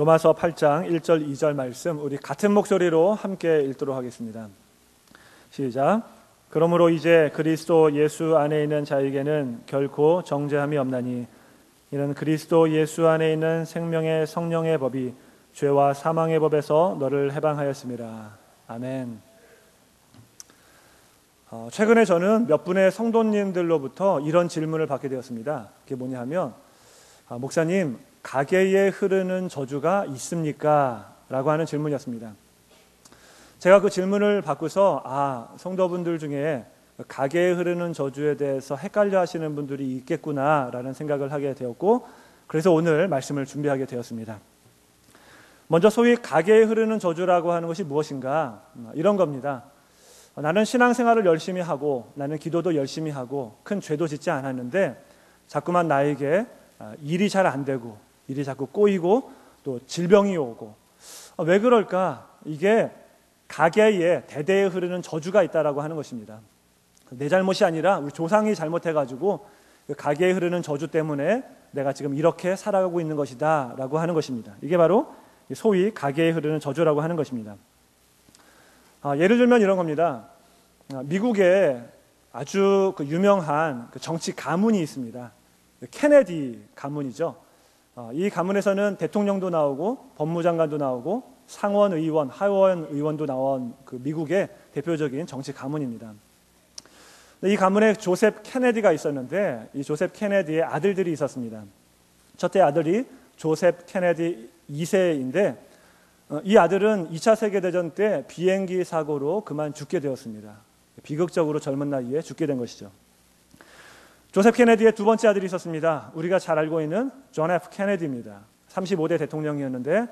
로마서 8장 1절 2절 말씀 우리 같은 목소리로 함께 읽도록 하겠습니다. 시작. 그러므로 이제 그리스도 예수 안에 있는 자에게는 결코 정죄함이 없나니 이는 그리스도 예수 안에 있는 생명의 성령의 법이 죄와 사망의 법에서 너를 해방하였습니다. 아멘. 최근에 저는 몇 분의 성도님들로부터 이런 질문을 받게 되었습니다. 그게 뭐냐 하면 목사님, 가계에 흐르는 저주가 있습니까? 라고 하는 질문이었습니다. 제가 그 질문을 받고서 성도분들 중에 가계에 흐르는 저주에 대해서 헷갈려 하시는 분들이 있겠구나 라는 생각을 하게 되었고, 그래서 오늘 말씀을 준비하게 되었습니다. 먼저 소위 가계에 흐르는 저주라고 하는 것이 무엇인가? 이런 겁니다. 나는 신앙생활을 열심히 하고 나는 기도도 열심히 하고 큰 죄도 짓지 않았는데 자꾸만 나에게 일이 잘 안 되고 일이 자꾸 꼬이고 또 질병이 오고 왜 그럴까? 이게 가계에 대대에 흐르는 저주가 있다라고 하는 것입니다. 내 잘못이 아니라 우리 조상이 잘못해가지고 가계에 흐르는 저주 때문에 내가 지금 이렇게 살아가고 있는 것이다 라고 하는 것입니다. 이게 바로 소위 가계에 흐르는 저주라고 하는 것입니다. 예를 들면 이런 겁니다. 미국에 아주 유명한 정치 가문이 있습니다. 케네디 가문이죠. 이 가문에서는 대통령도 나오고 법무장관도 나오고 상원 의원, 하원 의원도 나온 미국의 대표적인 정치 가문입니다. 이 가문에 조셉 케네디가 있었는데 이 조셉 케네디의 아들들이 있었습니다. 첫째 아들이 조셉 케네디 2세인데 이 아들은 2차 세계대전 때 비행기 사고로 그만 죽게 되었습니다. 비극적으로 젊은 나이에 죽게 된 것이죠. 조셉 케네디의 두 번째 아들이 있었습니다. 우리가 잘 알고 있는 존 F 케네디입니다. 35대 대통령이었는데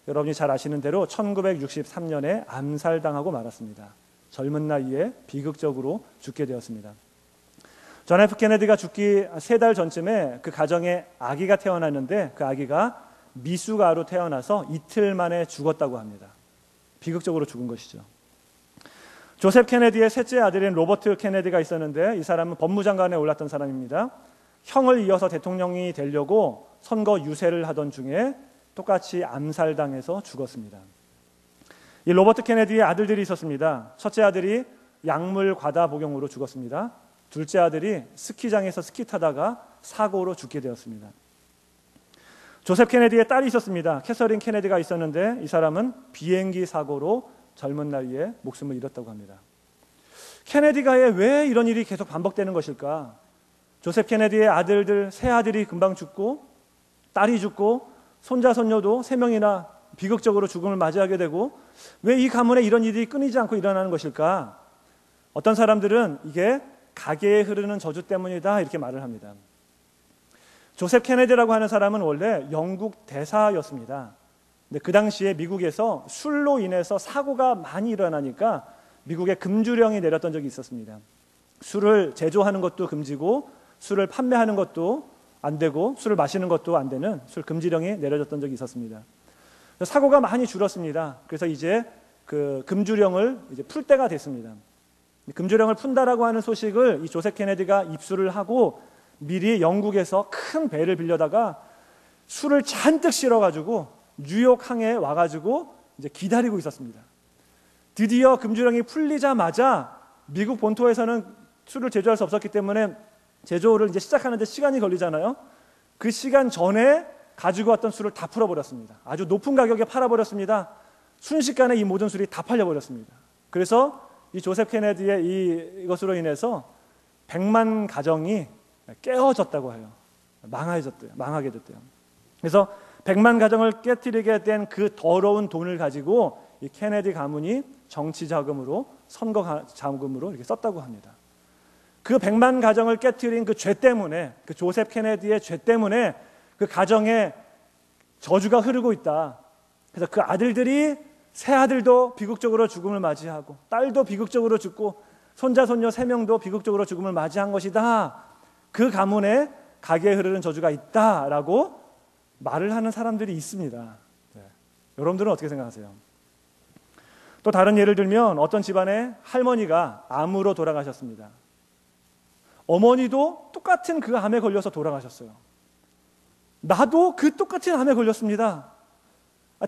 여러분이 잘 아시는 대로 1963년에 암살당하고 말았습니다. 젊은 나이에 비극적으로 죽게 되었습니다. 존 F 케네디가 죽기 3달 전쯤에 그 가정에 아기가 태어났는데 그 아기가 미숙아로 태어나서 이틀 만에 죽었다고 합니다. 비극적으로 죽은 것이죠. 조셉 케네디의 셋째 아들인 로버트 케네디가 있었는데 이 사람은 법무장관에 올랐던 사람입니다. 형을 이어서 대통령이 되려고 선거 유세를 하던 중에 똑같이 암살당해서 죽었습니다. 이 로버트 케네디의 아들들이 있었습니다. 첫째 아들이 약물 과다 복용으로 죽었습니다. 둘째 아들이 스키장에서 스키 타다가 사고로 죽게 되었습니다. 조셉 케네디의 딸이 있었습니다. 캐서린 케네디가 있었는데 이 사람은 비행기 사고로 젊은 나이에 목숨을 잃었다고 합니다. 케네디가에 왜 이런 일이 계속 반복되는 것일까? 조셉 케네디의 아들들, 세 아들이 금방 죽고 딸이 죽고 손자, 손녀도 3명이나 비극적으로 죽음을 맞이하게 되고 왜 이 가문에 이런 일이 끊이지 않고 일어나는 것일까? 어떤 사람들은 이게 가계에 흐르는 저주 때문이다 이렇게 말을 합니다. 조셉 케네디라고 하는 사람은 원래 영국 대사였습니다. 근데 그 당시에 미국에서 술로 인해서 사고가 많이 일어나니까 미국에 금주령이 내렸던 적이 있었습니다. 술을 제조하는 것도 금지고 술을 판매하는 것도 안 되고 술을 마시는 것도 안 되는 술 금지령이 내려졌던 적이 있었습니다. 사고가 많이 줄었습니다. 그래서 이제 그 금주령을 이제 풀 때가 됐습니다. 금주령을 푼다라고 하는 소식을 이 조셉 케네디가 입수를 하고 미리 영국에서 큰 배를 빌려다가 술을 잔뜩 실어가지고 뉴욕 항에 와가지고 이제 기다리고 있었습니다. 드디어 금주령이 풀리자마자 미국 본토에서는 술을 제조할 수 없었기 때문에 제조를 이제 시작하는데 시간이 걸리잖아요. 그 시간 전에 가지고 왔던 술을 다 풀어버렸습니다. 아주 높은 가격에 팔아버렸습니다. 순식간에 이 모든 술이 다 팔려버렸습니다. 그래서 이 조셉 케네디의 이것으로 인해서 100만 가정이 깨어졌다고 해요. 망하게 됐대요. 그래서 100만 가정을 깨뜨리게 된 그 더러운 돈을 가지고 이 케네디 가문이 정치 자금으로 선거 자금으로 이렇게 썼다고 합니다. 그 100만 가정을 깨뜨린 그 죄 때문에 그 조셉 케네디의 죄 때문에 그 가정에 저주가 흐르고 있다. 그래서 그 아들들이 세 아들도 비극적으로 죽음을 맞이하고 딸도 비극적으로 죽고 손자 손녀 3명도 비극적으로 죽음을 맞이한 것이다. 그 가문에 가계에 흐르는 저주가 있다라고 말을 하는 사람들이 있습니다. 여러분들은 어떻게 생각하세요? 또 다른 예를 들면 어떤 집안의 할머니가 암으로 돌아가셨습니다. 어머니도 똑같은 그 암에 걸려서 돌아가셨어요. 나도 그 똑같은 암에 걸렸습니다.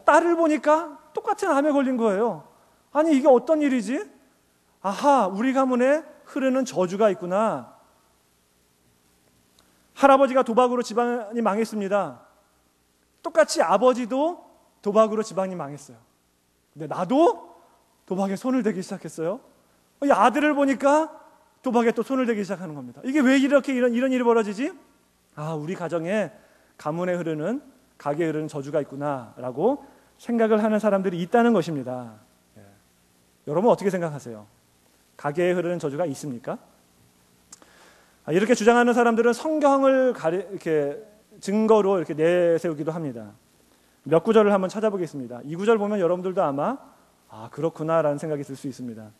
딸을 보니까 똑같은 암에 걸린 거예요. 아니, 이게 어떤 일이지? 아하, 우리 가문에 흐르는 저주가 있구나. 할아버지가 도박으로 집안이 망했습니다. 똑같이 아버지도 도박으로 집안이 망했어요. 근데 나도 도박에 손을 대기 시작했어요. 이 아들을 보니까 도박에 또 손을 대기 시작하는 겁니다. 이게 왜 이렇게 이런 일이 벌어지지? 아, 우리 가정에 가문에 흐르는, 가게에 흐르는 저주가 있구나라고 생각을 하는 사람들이 있다는 것입니다. 여러분 어떻게 생각하세요? 가게에 흐르는 저주가 있습니까? 이렇게 주장하는 사람들은 성경을 이렇게 증거로 이렇게 내세우기도 합니다. 몇 구절을 한번 찾아보겠습니다. 이 구절 보면 여러분들도 아마 그렇구나라는 생각이 들 수 있습니다.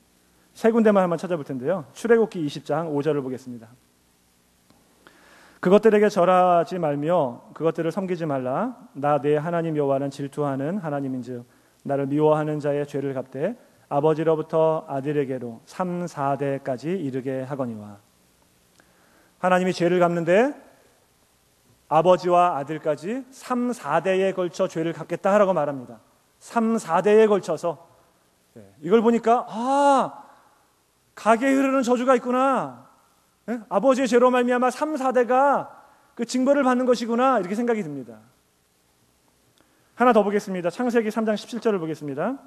세 군데만 한번 찾아볼 텐데요. 출애굽기 20장 5절을 보겠습니다. 그것들에게 절하지 말며 그것들을 섬기지 말라. 나 내 하나님 여호와는 질투하는 하나님인즉 나를 미워하는 자의 죄를 갚되 아버지로부터 아들에게로 3, 4대까지 이르게 하거니와. 하나님이 죄를 갚는데 아버지와 아들까지 3, 4대에 걸쳐 죄를 갚겠다 하라고 말합니다. 3, 4대에 걸쳐서. 이걸 보니까 가게에 흐르는 저주가 있구나. 아버지의 죄로 말미암아 3, 4대가 그 징벌을 받는 것이구나, 이렇게 생각이 듭니다. 하나 더 보겠습니다. 창세기 3장 17절을 보겠습니다.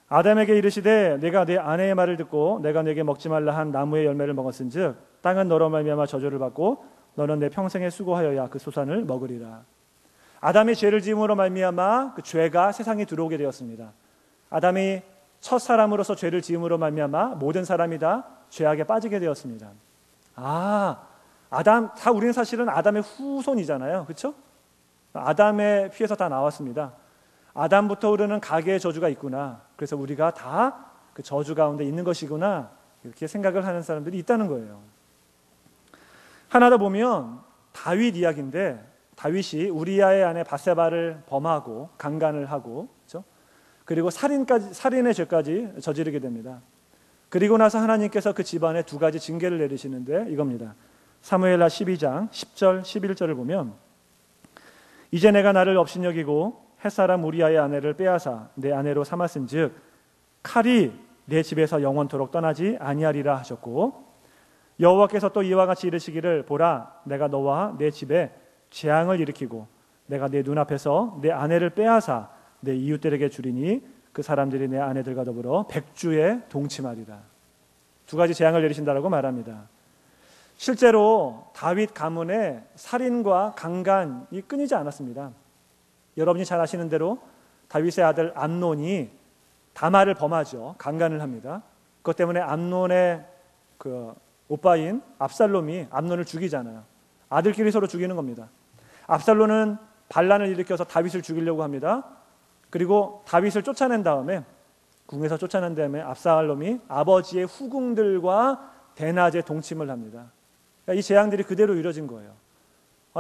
아담에게 이르시되 내가 내 아내의 말을 듣고 내가 내게 먹지 말라 한 나무의 열매를 먹었은즉 땅은 너로 말미암아 저주를 받고 너는 내 평생에 수고하여야 그 소산을 먹으리라. 아담이 죄를 지음으로 말미암아 그 죄가 세상에 들어오게 되었습니다. 아담이 첫 사람으로서 죄를 지음으로 말미암아 모든 사람이 다 죄악에 빠지게 되었습니다. 우리는 사실은 아담의 후손이잖아요, 그렇죠? 아담의 피에서 다 나왔습니다. 아담부터 흐르는 가계의 저주가 있구나. 그래서 우리가 다 그 저주 가운데 있는 것이구나, 이렇게 생각을 하는 사람들이 있다는 거예요. 하나 더 보면 다윗 이야기인데, 다윗이 우리아의 아내 밧세바를 범하고 강간을 하고, 그렇죠? 그리고 살인의 죄까지 저지르게 됩니다. 그리고 나서 하나님께서 그 집안에 두 가지 징계를 내리시는데 이겁니다. 사무엘하 12장 10절 11절을 보면 이제 내가 나를 업신여기고 햇사람 우리아의 아내를 빼앗아 내 아내로 삼았은즉 칼이 내 집에서 영원토록 떠나지 아니하리라 하셨고, 여호와께서 또 이와 같이 이르시기를 보라 내가 너와 내 집에 재앙을 일으키고 내가 내 눈앞에서 내 아내를 빼앗아 내 이웃들에게 주리니 그 사람들이 내 아내들과 더불어 백주에 동침하리라. 두 가지 재앙을 내리신다라고 말합니다. 실제로 다윗 가문에 살인과 강간이 끊이지 않았습니다. 여러분이 잘 아시는 대로 다윗의 아들 암논이 다말을 범하죠. 강간을 합니다. 그것 때문에 암논의 그 오빠인 압살롬이 암논을 죽이잖아요. 아들끼리 서로 죽이는 겁니다. 압살롬은 반란을 일으켜서 다윗을 죽이려고 합니다. 그리고 다윗을 쫓아낸 다음에, 궁에서 쫓아낸 다음에 압살롬이 아버지의 후궁들과 대낮에 동침을 합니다. 그러니까 이 재앙들이 그대로 이루어진 거예요.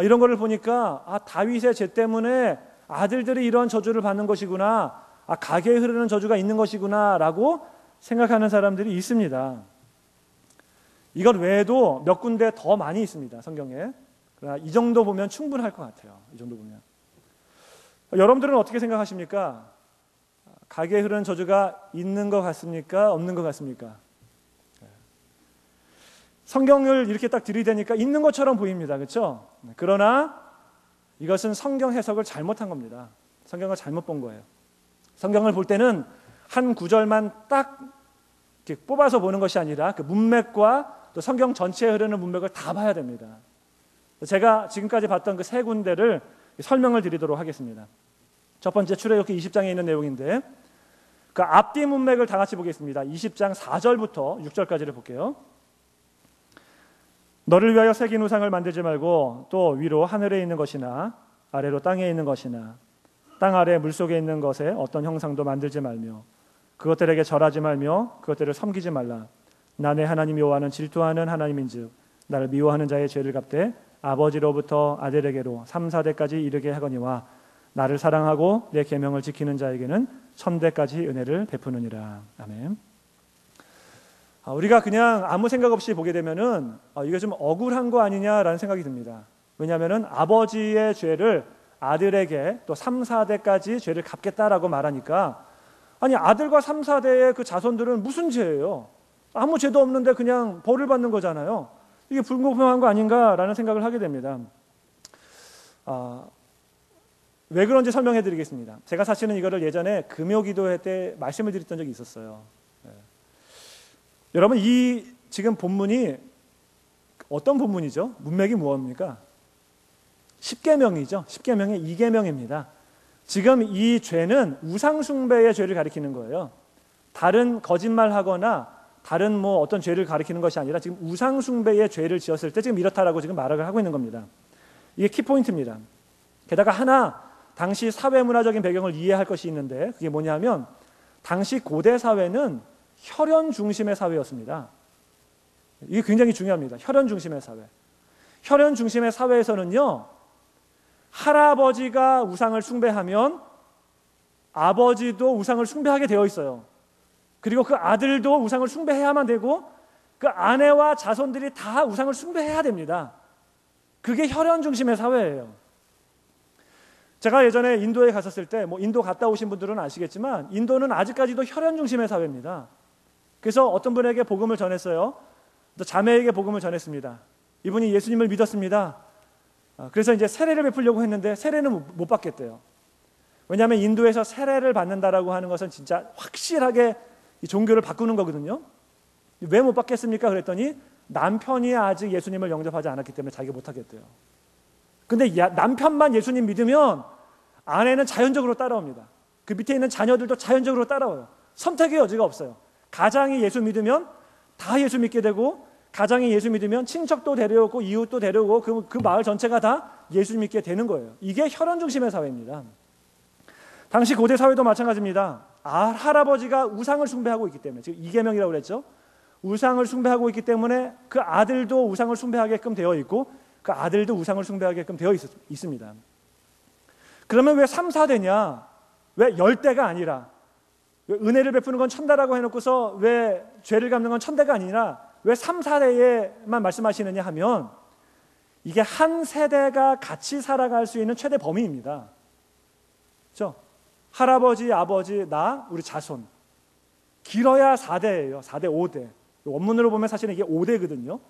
이런 거를 보니까 다윗의 죄 때문에 아들들이 이런 저주를 받는 것이구나, 가게에 흐르는 저주가 있는 것이구나 라고 생각하는 사람들이 있습니다. 이것 외에도 몇 군데 더 많이 있습니다, 성경에. 그러나 이 정도 보면 충분할 것 같아요. 이 정도 보면. 여러분들은 어떻게 생각하십니까? 가게에 흐르는 저주가 있는 것 같습니까? 없는 것 같습니까? 성경을 이렇게 딱 들이대니까 있는 것처럼 보입니다, 그렇죠? 그러나 이것은 성경 해석을 잘못한 겁니다. 성경을 잘못 본 거예요. 성경을 볼 때는 한 구절만 딱 이렇게 뽑아서 보는 것이 아니라 그 문맥과 또 성경 전체에 흐르는 문맥을 다 봐야 됩니다. 제가 지금까지 봤던 그 세 군데를 설명을 드리도록 하겠습니다. 첫 번째, 출애굽기 20장에 있는 내용인데 그 앞뒤 문맥을 다 같이 보겠습니다. 20장 4절부터 6절까지를 볼게요. 너를 위하여 새긴 우상을 만들지 말고 또 위로 하늘에 있는 것이나 아래로 땅에 있는 것이나 땅 아래 물속에 있는 것에 어떤 형상도 만들지 말며 그것들에게 절하지 말며 그것들을 섬기지 말라. 나 내 하나님 여호와는 질투하는 하나님인즉 나를 미워하는 자의 죄를 갚되 아버지로부터 아들에게로 3, 4대까지 이르게 하거니와 나를 사랑하고 내 계명을 지키는 자에게는 1000대까지 은혜를 베푸느니라. 아멘. 우리가 그냥 아무 생각 없이 보게 되면은 이게 좀 억울한 거 아니냐라는 생각이 듭니다. 왜냐하면은 아버지의 죄를 아들에게 또 3, 4대까지 죄를 갚겠다라고 말하니까, 아니 아들과 3, 4대의 그 자손들은 무슨 죄예요? 아무 죄도 없는데 그냥 벌을 받는 거잖아요. 이게 불공평한 거 아닌가라는 생각을 하게 됩니다. 왜 그런지 설명해 드리겠습니다. 제가 사실은 이거를 예전에 금요기도회 때 말씀을 드렸던 적이 있었어요. 여러분, 이 지금 본문이 어떤 본문이죠? 문맥이 무엇입니까? 십계명이죠. 십계명의 2계명입니다. 지금 이 죄는 우상숭배의 죄를 가리키는 거예요. 다른 거짓말하거나 다른 뭐 어떤 죄를 가리키는 것이 아니라 지금 우상숭배의 죄를 지었을 때 지금 이렇다라고 지금 말을 하고 있는 겁니다. 이게 키포인트입니다. 게다가 하나 당시 사회문화적인 배경을 이해할 것이 있는데, 그게 뭐냐면 당시 고대 사회는 혈연 중심의 사회였습니다. 이게 굉장히 중요합니다. 혈연 중심의 사회. 혈연 중심의 사회에서는요, 할아버지가 우상을 숭배하면 아버지도 우상을 숭배하게 되어 있어요. 그리고 그 아들도 우상을 숭배해야만 되고 그 아내와 자손들이 다 우상을 숭배해야 됩니다. 그게 혈연 중심의 사회예요. 제가 예전에 인도에 갔었을 때, 뭐 인도 갔다 오신 분들은 아시겠지만 인도는 아직까지도 혈연 중심의 사회입니다. 그래서 어떤 분에게 복음을 전했어요. 또 자매에게 복음을 전했습니다. 이분이 예수님을 믿었습니다. 그래서 이제 세례를 베풀려고 했는데 세례는 못 받겠대요. 왜냐하면 인도에서 세례를 받는다라고 하는 것은 진짜 확실하게 이 종교를 바꾸는 거거든요. 왜 못 받겠습니까? 그랬더니 남편이 아직 예수님을 영접하지 않았기 때문에 자기가 못 하겠대요. 근데 남편만 예수님 믿으면 아내는 자연적으로 따라옵니다. 그 밑에 있는 자녀들도 자연적으로 따라와요. 선택의 여지가 없어요. 가장이 예수 믿으면 다 예수 믿게 되고, 가장이 예수 믿으면 친척도 데려오고 이웃도 데려오고 그 마을 전체가 다 예수 믿게 되는 거예요. 이게 혈연 중심의 사회입니다. 당시 고대 사회도 마찬가지입니다. 할아버지가 우상을 숭배하고 있기 때문에, 지금 이계명이라고 그랬죠. 우상을 숭배하고 있기 때문에 그 아들도 우상을 숭배하게끔 되어 있고 그 아들도 우상을 숭배하게끔 되어 있습니다. 그러면 왜 3, 4대냐? 왜 10대가 아니라, 왜 은혜를 베푸는 건 1000대라고 해놓고서 왜 죄를 갚는 건 1000대가 아니라 왜 3, 4대에만 말씀하시느냐 하면, 이게 한 세대가 같이 살아갈 수 있는 최대 범위입니다. 그렇죠? 할아버지, 아버지, 나, 우리 자손. 길어야 4대예요. 4대, 5대. 원문으로 보면 사실은 이게 5대거든요.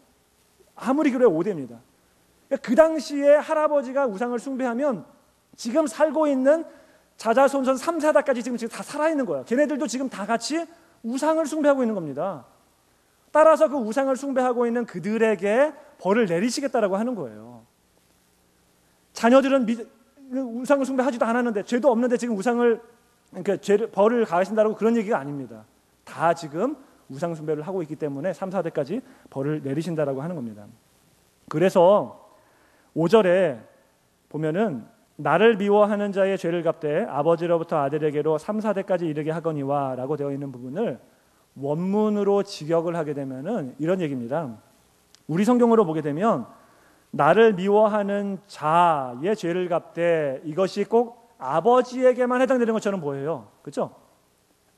아무리 길어야 5대입니다. 그 당시에 할아버지가 우상을 숭배하면 지금 살고 있는 자자손손 3세대까지 지금 다 살아있는 거예요. 걔네들도 지금 다 같이 우상을 숭배하고 있는 겁니다. 따라서 그 우상을 숭배하고 있는 그들에게 벌을 내리시겠다라고 하는 거예요. 자녀들은 우상을 숭배하지도 않았는데, 죄도 없는데 지금 벌을 가하신다라고 그런 얘기가 아닙니다. 다 지금 우상 숭배를 하고 있기 때문에 3, 4대까지 벌을 내리신다라고 하는 겁니다. 그래서 5절에 보면은 나를 미워하는 자의 죄를 갚되 아버지로부터 아들에게로 3, 4대까지 이르게 하거니와 라고 되어 있는 부분을 원문으로 직역을 하게 되면은 이런 얘기입니다. 우리 성경으로 보게 되면 나를 미워하는 자의 죄를 갚되, 이것이 꼭 아버지에게만 해당되는 것처럼 보여요. 그렇죠?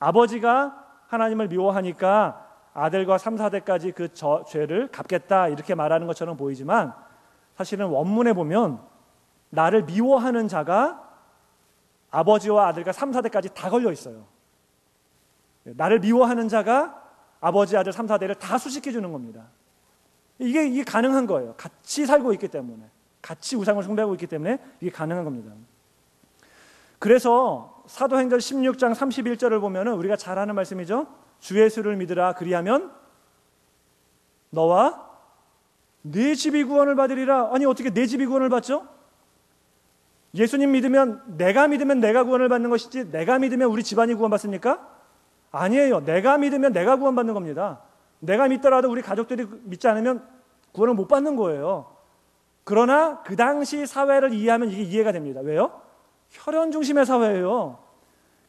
아버지가 하나님을 미워하니까 아들과 3, 4대까지 그 죄를 갚겠다 이렇게 말하는 것처럼 보이지만, 사실은 원문에 보면 나를 미워하는 자가 아버지와 아들과 3, 4대까지 다 걸려 있어요. 나를 미워하는 자가 아버지, 아들, 3, 4대를 다 수식해 주는 겁니다. 이게 가능한 거예요. 같이 살고 있기 때문에, 같이 우상을 숭배하고 있기 때문에 이게 가능한 겁니다. 그래서 사도행전 16장 31절을 보면 우리가 잘 아는 말씀이죠. 주 예수를 믿으라, 그리하면 너와 네 집이 구원을 받으리라. 아니 어떻게 네 집이 구원을 받죠? 예수님 믿으면 내가 구원을 받는 것이지, 내가 믿으면 우리 집안이 구원받습니까? 아니에요. 내가 믿으면 내가 구원받는 겁니다. 내가 믿더라도 우리 가족들이 믿지 않으면 구원을 못 받는 거예요. 그러나 그 당시 사회를 이해하면 이게 이해가 됩니다. 왜요? 혈연 중심의 사회예요.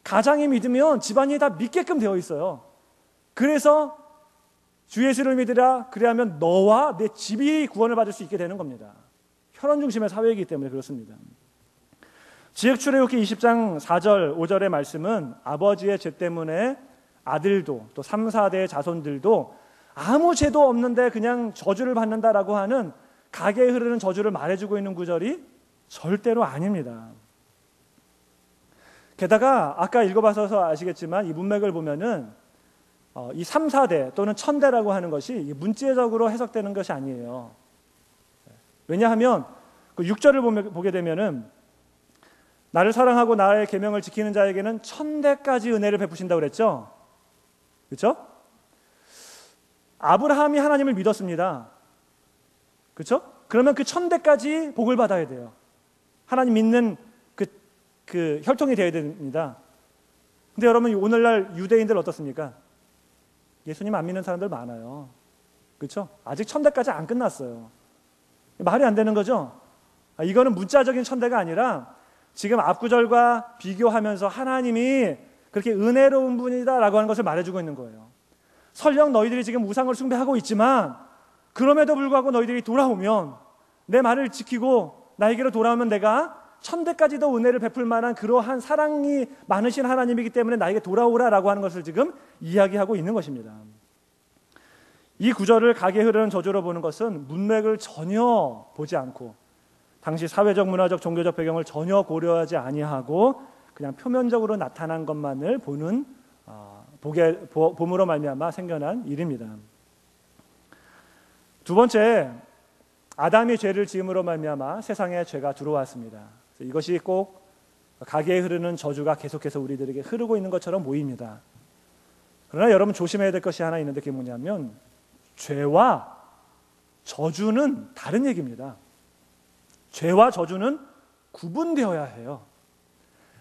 가장이 믿으면 집안이 다 믿게끔 되어 있어요. 그래서 주 예수를 믿으라, 그래야면 너와 내 집이 구원을 받을 수 있게 되는 겁니다. 혈연 중심의 사회이기 때문에 그렇습니다. 지역출애굽기 20장 4절 5절의 말씀은 아버지의 죄 때문에 아들도 또 3, 4대의 자손들도 아무 죄도 없는데 그냥 저주를 받는다라고 하는 가계에 흐르는 저주를 말해주고 있는 구절이 절대로 아닙니다. 게다가 아까 읽어봐서 아시겠지만 이 문맥을 보면은 이 3, 4대 또는 1000대라고 하는 것이 문자적으로 해석되는 것이 아니에요. 왜냐하면 그 6절을 보게 되면은 나를 사랑하고 나의 계명을 지키는 자에게는 1000대까지 은혜를 베푸신다고 그랬죠. 그렇죠? 아브라함이 하나님을 믿었습니다. 그렇죠? 그러면 그 1000대까지 복을 받아야 돼요. 하나님 믿는 그 혈통이 되어야 됩니다. 근데 여러분 오늘날 유대인들 어떻습니까? 예수님 안 믿는 사람들 많아요. 그렇죠? 아직 1000대까지 안 끝났어요. 말이 안 되는 거죠? 이거는 문자적인 1000대가 아니라 지금 앞구절과 비교하면서 하나님이 그렇게 은혜로운 분이다라고 하는 것을 말해주고 있는 거예요. 설령 너희들이 지금 우상을 숭배하고 있지만 그럼에도 불구하고 너희들이 돌아오면 내 말을 지키고 나에게로 돌아오면 내가 1000대까지도 은혜를 베풀 만한 그러한 사랑이 많으신 하나님이기 때문에 나에게 돌아오라라고 하는 것을 지금 이야기하고 있는 것입니다. 이 구절을 가게에 흐르는 저주로 보는 것은 문맥을 전혀 보지 않고 당시 사회적, 문화적, 종교적 배경을 전혀 고려하지 아니하고 그냥 표면적으로 나타난 것만을 보는 봄으로 말미암아 생겨난 일입니다. 두 번째, 아담이 죄를 지음으로 말미암아 세상에 죄가 들어왔습니다. 이것이 꼭 가게에 흐르는 저주가 계속해서 우리들에게 흐르고 있는 것처럼 보입니다. 그러나 여러분 조심해야 될 것이 하나 있는데 그게 뭐냐면 죄와 저주는 다른 얘기입니다. 죄와 저주는 구분되어야 해요.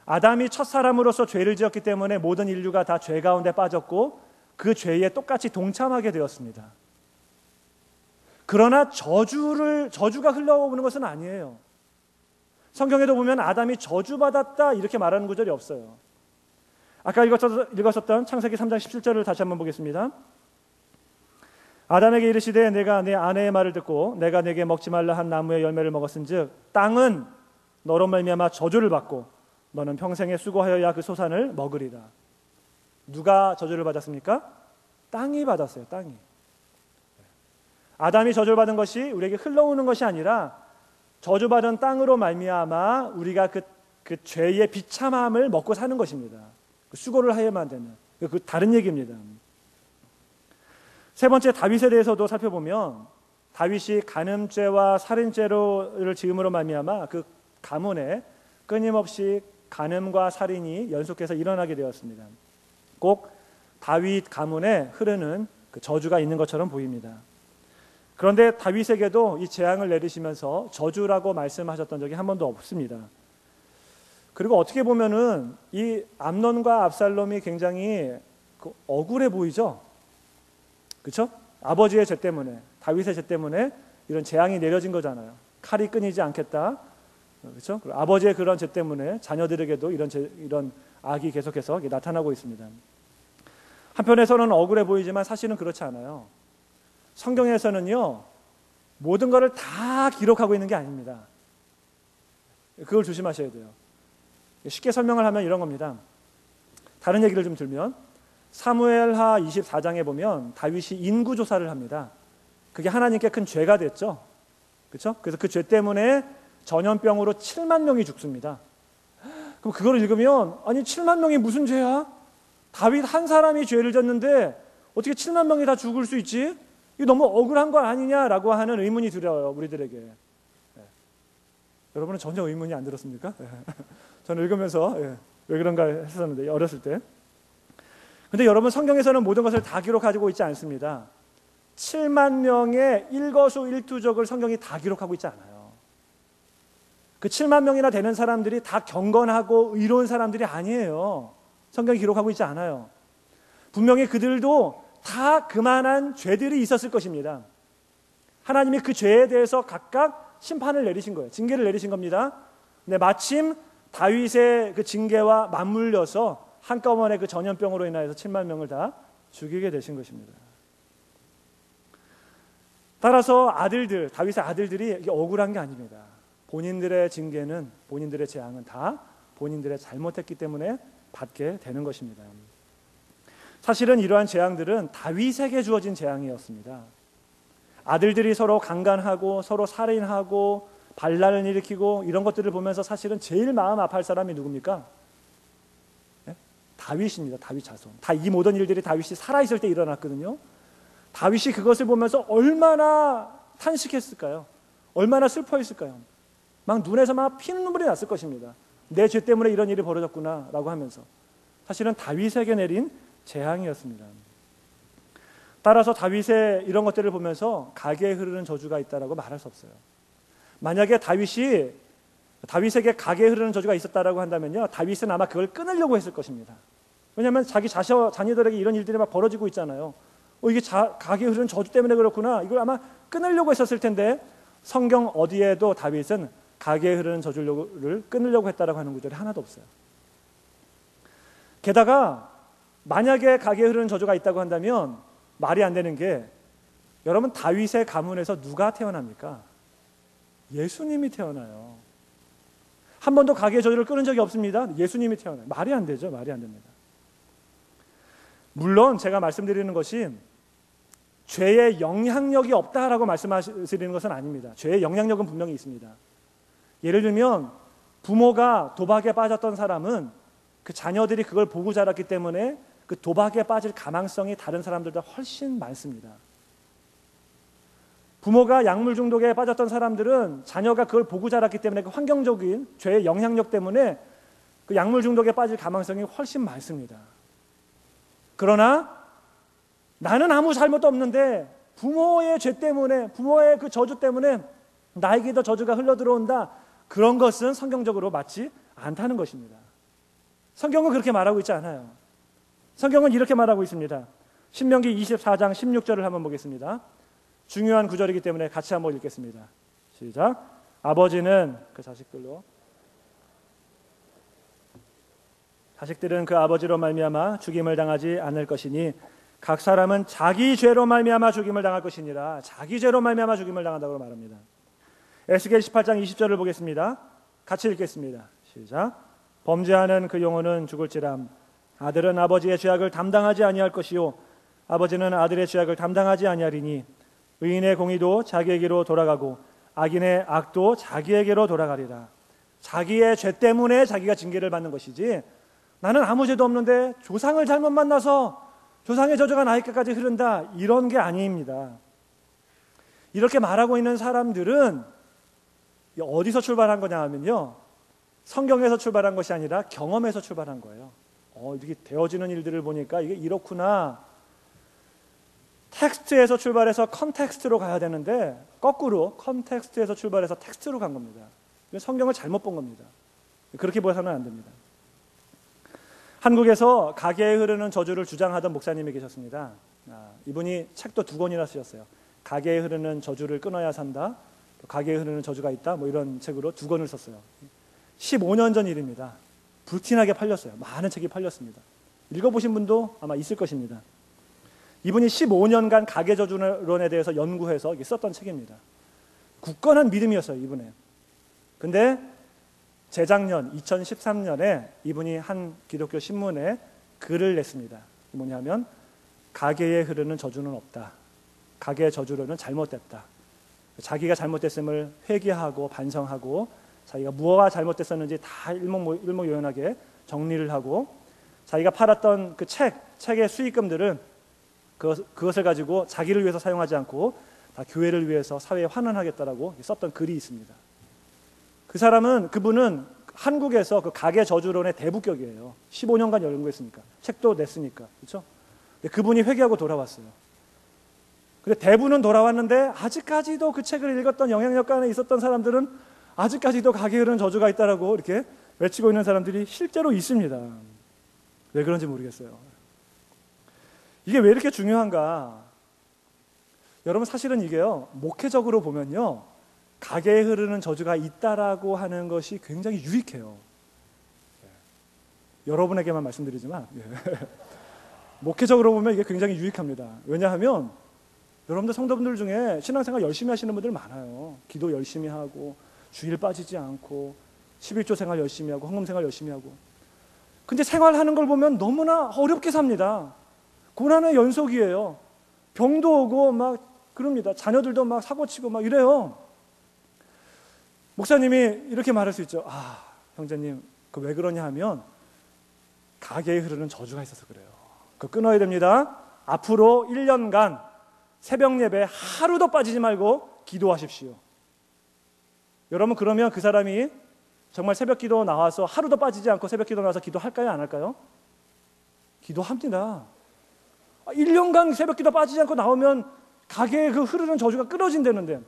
아담이 첫 사람으로서 죄를 지었기 때문에 모든 인류가 다 죄 가운데 빠졌고 그 죄에 똑같이 동참하게 되었습니다. 그러나 저주가 흘러오는 것은 아니에요. 성경에도 보면 아담이 저주받았다 이렇게 말하는 구절이 없어요. 아까 읽었었던 창세기 3장 17절을 다시 한번 보겠습니다. 아담에게 이르시되 내가 내 아내의 말을 듣고 내가 내게 먹지 말라 한 나무의 열매를 먹었은즉 땅은 너로 말미암아 저주를 받고 너는 평생에 수고하여야 그 소산을 먹으리라. 누가 저주를 받았습니까? 땅이 받았어요. 땅이. 아담이 저주를 받은 것이 우리에게 흘러오는 것이 아니라 저주받은 땅으로 말미암아 우리가 그 죄의 비참함을 먹고 사는 것입니다. 그 수고를 해야만 되는 그 다른 얘기입니다. 세 번째, 다윗에 대해서도 살펴보면 다윗이 간음죄와 살인죄를 지음으로 말미암아 그 가문에 끊임없이 간음과 살인이 연속해서 일어나게 되었습니다. 꼭 다윗 가문에 흐르는 그 저주가 있는 것처럼 보입니다. 그런데 다윗에게도 이 재앙을 내리시면서 저주라고 말씀하셨던 적이 한 번도 없습니다. 그리고 어떻게 보면은 이 암논과 압살롬이 굉장히 억울해 보이죠. 그렇죠? 아버지의 죄 때문에, 다윗의 죄 때문에 이런 재앙이 내려진 거잖아요. 칼이 끊이지 않겠다. 그렇죠? 아버지의 그런 죄 때문에 자녀들에게도 이런 악이 계속해서 나타나고 있습니다. 한편에서는 억울해 보이지만 사실은 그렇지 않아요. 성경에서는요, 모든 것을 다 기록하고 있는 게 아닙니다. 그걸 조심하셔야 돼요. 쉽게 설명을 하면 이런 겁니다. 다른 얘기를 좀 들면 사무엘하 24장에 보면 다윗이 인구조사를 합니다. 그게 하나님께 큰 죄가 됐죠. 그렇죠? 그래서 그 죄 때문에 전염병으로 7만 명이 죽습니다. 그럼 그걸 읽으면 아니 7만 명이 무슨 죄야? 다윗 한 사람이 죄를 졌는데 어떻게 7만 명이 다 죽을 수 있지? 이거 너무 억울한 거 아니냐라고 하는 의문이 들어요. 우리들에게. 여러분은 전혀 의문이 안 들었습니까? 저는 읽으면서 왜 그런가 했었는데 어렸을 때. 근데 여러분 성경에서는 모든 것을 다 기록하고 있지 않습니다. 7만 명의 일거수일투족을 성경이 다 기록하고 있지 않아요. 그 7만 명이나 되는 사람들이 다 경건하고 의로운 사람들이 아니에요. 성경이 기록하고 있지 않아요. 분명히 그들도 다 그만한 죄들이 있었을 것입니다. 하나님이 그 죄에 대해서 각각 심판을 내리신 거예요. 징계를 내리신 겁니다. 근데 마침 다윗의 그 징계와 맞물려서 한꺼번에 그 전염병으로 인하여서 7만 명을 다 죽이게 되신 것입니다. 따라서 다윗의 아들들이 이게 억울한 게 아닙니다. 본인들의 징계는, 본인들의 재앙은 다 본인들의 잘못했기 때문에 받게 되는 것입니다. 사실은 이러한 재앙들은 다윗에게 주어진 재앙이었습니다. 아들들이 서로 강간하고 서로 살인하고 반란을 일으키고 이런 것들을 보면서 사실은 제일 마음 아파할 사람이 누굽니까? 네? 다윗입니다. 다윗 자손. 다 이 모든 일들이 다윗이 살아있을 때 일어났거든요. 다윗이 그것을 보면서 얼마나 탄식했을까요? 얼마나 슬퍼했을까요? 막 눈에서 막 피눈물이 났을 것입니다. 내 죄 때문에 이런 일이 벌어졌구나 라고 하면서. 사실은 다윗에게 내린 재앙이었습니다. 따라서 다윗의 이런 것들을 보면서 가게에 흐르는 저주가 있다라고 말할 수 없어요. 만약에 다윗에게 가게에 흐르는 저주가 있었다라고 한다면요, 다윗은 아마 그걸 끊으려고 했을 것입니다. 왜냐하면 자기 자녀들에게 이런 일들이 막 벌어지고 있잖아요. 이게 가게에 흐르는 저주 때문에 그렇구나. 이걸 아마 끊으려고 했었을 텐데 성경 어디에도 다윗은 가게에 흐르는 저주를 끊으려고 했다라고 하는 구절이 하나도 없어요. 게다가 만약에 가게에 흐르는 저주가 있다고 한다면 말이 안 되는 게, 여러분 다윗의 가문에서 누가 태어납니까? 예수님이 태어나요. 한 번도 가게의 저주를 끊은 적이 없습니다. 예수님이 태어나요. 말이 안 되죠. 말이 안 됩니다. 물론 제가 말씀드리는 것이 죄의 영향력이 없다라고 말씀드리는 것은 아닙니다. 죄의 영향력은 분명히 있습니다. 예를 들면 부모가 도박에 빠졌던 사람은 그 자녀들이 그걸 보고 자랐기 때문에 그 도박에 빠질 가망성이 다른 사람들보다 훨씬 많습니다. 부모가 약물 중독에 빠졌던 사람들은 자녀가 그걸 보고 자랐기 때문에 그 환경적인 죄의 영향력 때문에 그 약물 중독에 빠질 가망성이 훨씬 많습니다. 그러나 나는 아무 잘못도 없는데 부모의 죄 때문에, 부모의 그 저주 때문에 나에게도 저주가 흘러 들어온다. 그런 것은 성경적으로 맞지 않다는 것입니다. 성경은 그렇게 말하고 있지 않아요. 성경은 이렇게 말하고 있습니다. 신명기 24장 16절을 한번 보겠습니다. 중요한 구절이기 때문에 같이 한번 읽겠습니다. 시작. 아버지는 그 자식들은 그 아버지로 말미암아 죽임을 당하지 않을 것이니 각 사람은 자기 죄로 말미암아 죽임을 당할 것이니라. 자기 죄로 말미암아 죽임을 당한다고 말합니다. 에스겔 18장 20절을 보겠습니다. 같이 읽겠습니다. 시작. 범죄하는 그 영혼은 죽을지람 아들은 아버지의 죄악을 담당하지 아니할 것이요 아버지는 아들의 죄악을 담당하지 아니하리니 의인의 공의도 자기에게로 돌아가고 악인의 악도 자기에게로 돌아가리라. 자기의 죄 때문에 자기가 징계를 받는 것이지, 나는 아무 죄도 없는데 조상을 잘못 만나서 조상의 저주가 나에게까지 흐른다, 이런 게 아닙니다. 이렇게 말하고 있는 사람들은 어디서 출발한 거냐 하면요, 성경에서 출발한 것이 아니라 경험에서 출발한 거예요. 이렇게 되어지는 일들을 보니까 이게 이렇구나. 텍스트에서 출발해서 컨텍스트로 가야 되는데 거꾸로 컨텍스트에서 출발해서 텍스트로 간 겁니다. 성경을 잘못 본 겁니다. 그렇게 보서는 안 됩니다. 한국에서 가게에 흐르는 저주를 주장하던 목사님이 계셨습니다. 이분이 책도 2권이나 쓰셨어요. 가게에 흐르는 저주를 끊어야 산다, 가게에 흐르는 저주가 있다, 뭐 이런 책으로 2권을 썼어요. 15년 전 일입니다. 불티나게 팔렸어요. 많은 책이 팔렸습니다. 읽어보신 분도 아마 있을 것입니다. 이분이 15년간 가계 저주론에 대해서 연구해서 썼던 책입니다. 굳건한 믿음이었어요, 이분의. 근데 재작년 2013년에 이분이 한 기독교 신문에 글을 냈습니다. 뭐냐면 가계에 흐르는 저주는 없다. 가계의 저주론은 잘못됐다. 자기가 잘못됐음을 회개하고 반성하고 자기가 무엇가 잘못됐었는지 다 일목요연하게 정리를 하고 자기가 팔았던 그 책의 수익금들은 그것을 가지고 자기를 위해서 사용하지 않고 다 교회를 위해서 사회에 환원하겠다라고 썼던 글이 있습니다. 그분은 한국에서 그 가계 저주론의 대부격이에요. 15년간 연구했으니까, 책도 냈으니까, 그렇죠? 그분이 회개하고 돌아왔어요. 근데 대부는 돌아왔는데 아직까지도 그 책을 읽었던 영향력간에 있었던 사람들은 아직까지도 가게에 흐르는 저주가 있다라고 이렇게 외치고 있는 사람들이 실제로 있습니다. 왜 그런지 모르겠어요. 이게 왜 이렇게 중요한가? 여러분, 사실은 이게요, 목회적으로 보면요, 가게에 흐르는 저주가 있다라고 하는 것이 굉장히 유익해요. 여러분에게만 말씀드리지만 목회적으로 보면 이게 굉장히 유익합니다. 왜냐하면 여러분들 성도분들 중에 신앙생활 열심히 하시는 분들 많아요. 기도 열심히 하고 주일 빠지지 않고 11조 생활 열심히 하고 헌금 생활 열심히 하고. 근데 생활하는 걸 보면 너무나 어렵게 삽니다. 고난의 연속이에요. 병도 오고 막 그럽니다. 자녀들도 막 사고치고 막 이래요. 목사님이 이렇게 말할 수 있죠. 형제님, 그 왜 그러냐 하면 가게에 흐르는 저주가 있어서 그래요. 그거 끊어야 됩니다. 앞으로 1년간 새벽 예배 하루도 빠지지 말고 기도하십시오. 여러분, 그러면 그 사람이 정말 새벽 기도 나와서 하루도 빠지지 않고 새벽 기도 나와서 기도할까요? 안 할까요? 기도합니다. 1년간 새벽 기도 빠지지 않고 나오면 가게에 그 흐르는 저주가 끊어진다는데,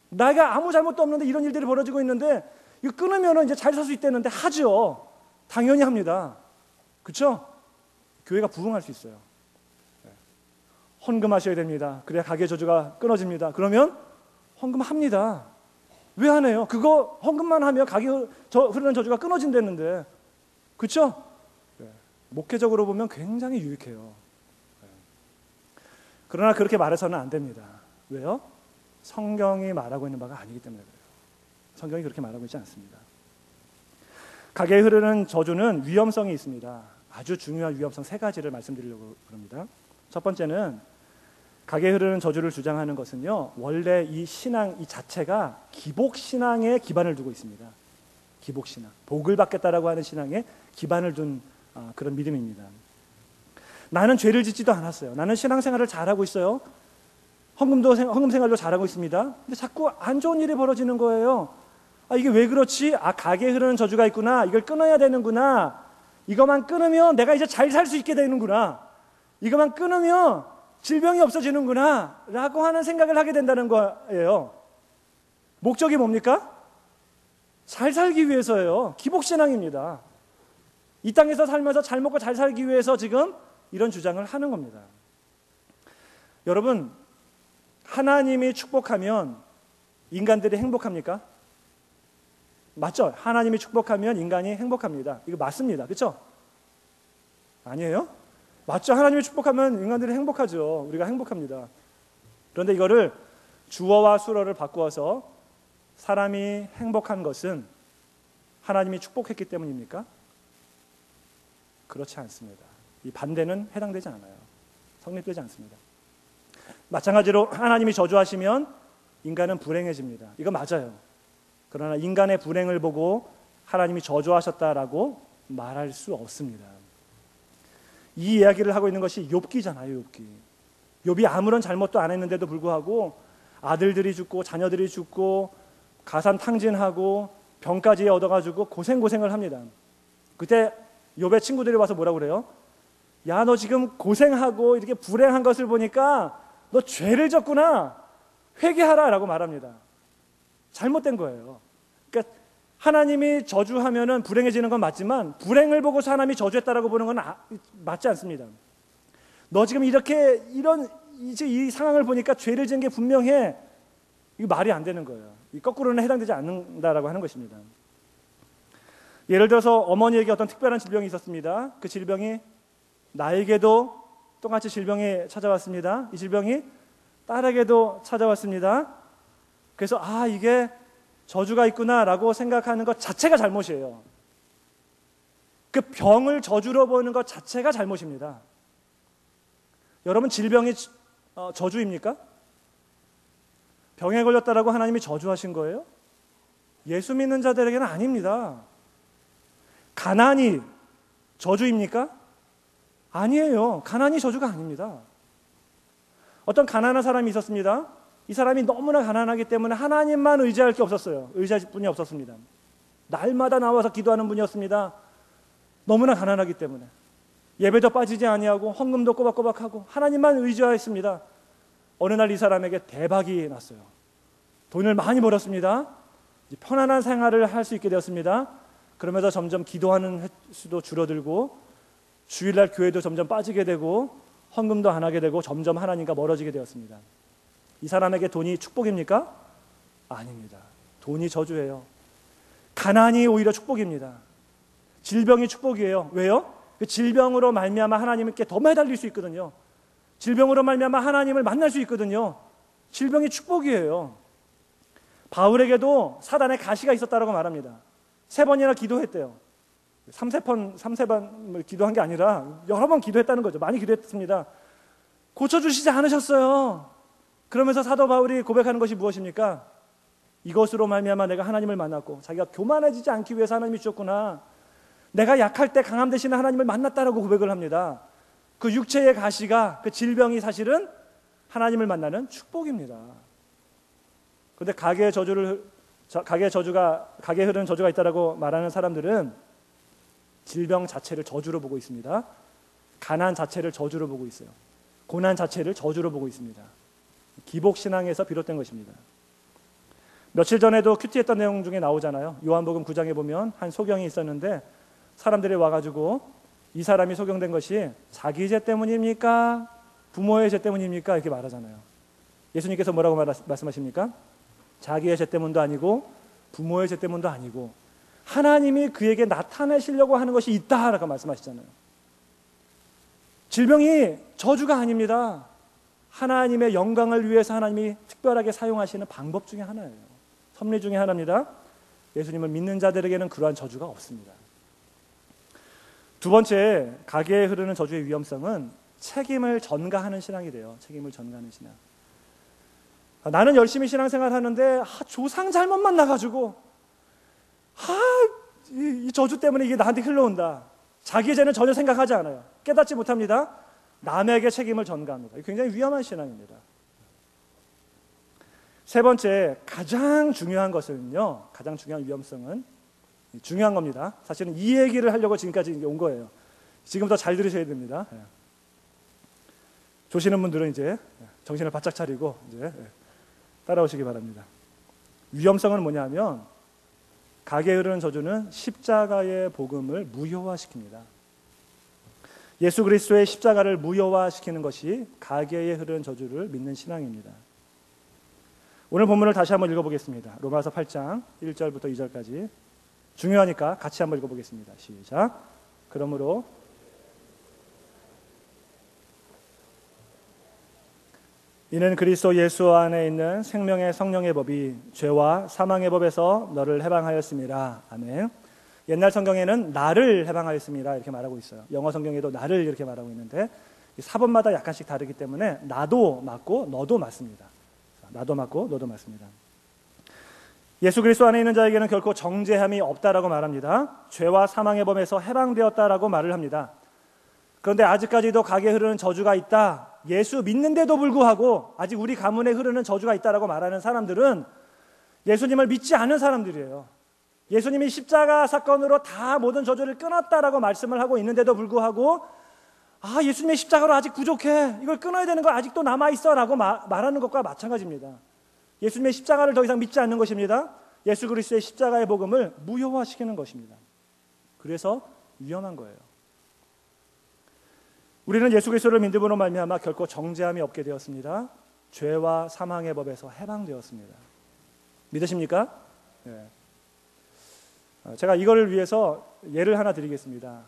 내가 아무 잘못도 없는데 이런 일들이 벌어지고 있는데 이거 끊으면 이제 잘 살 수 있다는데 하죠. 당연히 합니다. 그렇죠? 교회가 부흥할 수 있어요. 헌금하셔야 됩니다. 그래야 가게 저주가 끊어집니다. 그러면 헌금합니다. 왜 안 해요? 그거 헌금만 하면 가게 흐르는 저주가 끊어진다는데, 그렇죠? 목회적으로 보면 굉장히 유익해요. 그러나 그렇게 말해서는 안 됩니다. 왜요? 성경이 말하고 있는 바가 아니기 때문에 그래요. 성경이 그렇게 말하고 있지 않습니다. 가게에 흐르는 저주는 위험성이 있습니다. 아주 중요한 위험성 3가지를 말씀드리려고 합니다. 첫 번째는, 가게에 흐르는 저주를 주장하는 것은요, 원래 이 신앙 이 자체가 기복신앙에 기반을 두고 있습니다. 기복신앙, 복을 받겠다라고 하는 신앙에 기반을 둔 그런 믿음입니다. 나는 죄를 짓지도 않았어요. 나는 신앙생활을 잘하고 있어요. 헌금 생활도 잘하고 있습니다. 근데 자꾸 안 좋은 일이 벌어지는 거예요. 이게 왜 그렇지? 가게에 흐르는 저주가 있구나. 이걸 끊어야 되는구나. 이것만 끊으면 내가 이제 잘 살 수 있게 되는구나. 이것만 끊으면 질병이 없어지는구나 라고 하는 생각을 하게 된다는 거예요. 목적이 뭡니까? 잘 살기 위해서예요. 기복신앙입니다. 이 땅에서 살면서 잘 먹고 잘 살기 위해서 지금 이런 주장을 하는 겁니다. 여러분, 하나님이 축복하면 인간들이 행복합니까? 맞죠? 하나님이 축복하면 인간이 행복합니다. 이거 맞습니다. 그렇죠? 아니에요? 맞죠? 하나님이 축복하면 인간들이 행복하죠. 우리가 행복합니다. 그런데 이거를 주어와 수어를 바꾸어서 사람이 행복한 것은 하나님이 축복했기 때문입니까? 그렇지 않습니다. 이 반대는 해당되지 않아요. 성립되지 않습니다. 마찬가지로 하나님이 저주하시면 인간은 불행해집니다. 이거 맞아요. 그러나 인간의 불행을 보고 하나님이 저주하셨다라고 말할 수 없습니다. 이 이야기를 하고 있는 것이 욥기잖아요. 욥이 아무런 잘못도 안 했는데도 불구하고 아들들이 죽고 자녀들이 죽고 가산 탕진하고 병까지 얻어가지고 고생을 합니다. 그때 욥의 친구들이 와서 뭐라고 그래요? 야, 너 지금 고생하고 이렇게 불행한 것을 보니까 너 죄를 졌구나. 회개하라 라고 말합니다. 잘못된 거예요. 그러니까 하나님이 저주하면은 불행해지는 건 맞지만 불행을 보고서 하나님이 저주했다라고 보는 건 맞지 않습니다. 너 지금 이렇게 이 상황을 보니까 죄를 지은 게 분명해. 이거 말이 안 되는 거예요. 이 거꾸로는 해당되지 않는다라고 하는 것입니다. 예를 들어서 어머니에게 어떤 특별한 질병이 있었습니다. 그 질병이 나에게도 똑같이 질병이 찾아왔습니다. 이 질병이 딸에게도 찾아왔습니다. 그래서 이게 저주가 있구나라고 생각하는 것 자체가 잘못이에요. 그 병을 저주로 보는 것 자체가 잘못입니다. 여러분, 질병이 저주입니까? 병에 걸렸다라고 하나님이 저주하신 거예요? 예수 믿는 자들에게는 아닙니다. 가난이 저주입니까? 아니에요. 가난이 저주가 아닙니다. 어떤 가난한 사람이 있었습니다. 이 사람이 너무나 가난하기 때문에 하나님만 의지할 게 없었어요. 의지할 분이 없었습니다. 날마다 나와서 기도하는 분이었습니다. 너무나 가난하기 때문에 예배도 빠지지 아니하고 헌금도 꼬박꼬박하고 하나님만 의지하였습니다. 어느 날 이 사람에게 대박이 났어요. 돈을 많이 벌었습니다. 이제 편안한 생활을 할 수 있게 되었습니다. 그러면서 점점 기도하는 횟수도 줄어들고 주일날 교회도 점점 빠지게 되고 헌금도 안 하게 되고 점점 하나님과 멀어지게 되었습니다. 이 사람에게 돈이 축복입니까? 아닙니다. 돈이 저주예요. 가난이 오히려 축복입니다. 질병이 축복이에요. 왜요? 그 질병으로 말미암아 하나님께 더 매달릴 수 있거든요. 질병으로 말미암아 하나님을 만날 수 있거든요. 질병이 축복이에요. 바울에게도 사단의 가시가 있었다라고 말합니다. 3번이나 기도했대요. 3세번 기도한 게 아니라 여러 번 기도했다는 거죠. 많이 기도했습니다. 고쳐주시지 않으셨어요. 그러면서 사도 바울이 고백하는 것이 무엇입니까? 이것으로 말미암아 내가 하나님을 만났고, 자기가 교만해지지 않기 위해서 하나님이 주셨구나. 내가 약할 때 강함 대신에 하나님을 만났다라고 고백을 합니다. 그 육체의 가시가, 그 질병이 사실은 하나님을 만나는 축복입니다. 그런데 가게에 흐르는 저주가 있다라고 말하는 사람들은 질병 자체를 저주로 보고 있습니다. 가난 자체를 저주로 보고 있어요. 고난 자체를 저주로 보고 있습니다. 기복신앙에서 비롯된 것입니다. 며칠 전에도 큐티했던 내용 중에 나오잖아요. 요한복음 9장에 보면 한 소경이 있었는데 사람들이 와가지고 이 사람이 소경된 것이 자기 죄 때문입니까? 부모의 죄 때문입니까? 이렇게 말하잖아요. 예수님께서 뭐라고 말씀하십니까? 자기의 죄 때문도 아니고 부모의 죄 때문도 아니고 하나님이 그에게 나타내시려고 하는 것이 있다라고 말씀하시잖아요. 질병이 저주가 아닙니다. 하나님의 영광을 위해서 하나님이 특별하게 사용하시는 방법 중에 하나예요. 섭리 중에 하나입니다. 예수님을 믿는 자들에게는 그러한 저주가 없습니다. 두 번째, 가게에 흐르는 저주의 위험성은 책임을 전가하는 신앙이 돼요. 책임을 전가하는 신앙. 나는 열심히 신앙생활 하는데 조상 잘못만 나가지고 이 저주 때문에 이게 나한테 흘러온다. 자기 죄는 전혀 생각하지 않아요. 깨닫지 못합니다. 남에게 책임을 전가합니다. 굉장히 위험한 신앙입니다. 세 번째, 가장 중요한 것은요, 가장 중요한 위험성은 중요한 겁니다. 사실은 이 얘기를 하려고 지금까지 온 거예요. 지금부터 잘 들으셔야 됩니다. 조시는 분들은 이제 정신을 바짝 차리고 이제 따라오시기 바랍니다. 위험성은 뭐냐면 가게에 흐르는 저주는 십자가의 복음을 무효화시킵니다. 예수 그리스도의 십자가를 무효화시키는 것이 가게에 흐르는 저주를 믿는 신앙입니다. 오늘 본문을 다시 한번 읽어보겠습니다. 로마서 8장 1절부터 2절까지 중요하니까 같이 한번 읽어보겠습니다. 시작. 그러므로 이는 그리스도 예수 안에 있는 생명의 성령의 법이 죄와 사망의 법에서 너를 해방하였습니다. 아멘. 옛날 성경에는 나를 해방하였습니다 이렇게 말하고 있어요. 영어 성경에도 나를 이렇게 말하고 있는데 사본마다 약간씩 다르기 때문에 나도 맞고 너도 맞습니다. 나도 맞고 너도 맞습니다. 예수 그리스도 안에 있는 자에게는 결코 정죄함이 없다라고 말합니다. 죄와 사망의 법에서 해방되었다라고 말을 합니다. 그런데 아직까지도 가게에 흐르는 저주가 있다. 예수 믿는데도 불구하고 아직 우리 가문에 흐르는 저주가 있다라고 말하는 사람들은 예수님을 믿지 않은 사람들이에요. 예수님이 십자가 사건으로 다 모든 저주를 끊었다라고 말씀을 하고 있는데도 불구하고 예수님의 십자가로 아직 부족해. 이걸 끊어야 되는 거 아직도 남아있어 라고 말하는 것과 마찬가지입니다. 예수님의 십자가를 더 이상 믿지 않는 것입니다. 예수 그리스도의 십자가의 복음을 무효화시키는 것입니다. 그래서 위험한 거예요. 우리는 예수 그리스도를 믿음으로 말미암아 결코 정죄함이 없게 되었습니다. 죄와 사망의 법에서 해방되었습니다. 믿으십니까? 네. 제가 이거를 위해서 예를 하나 드리겠습니다.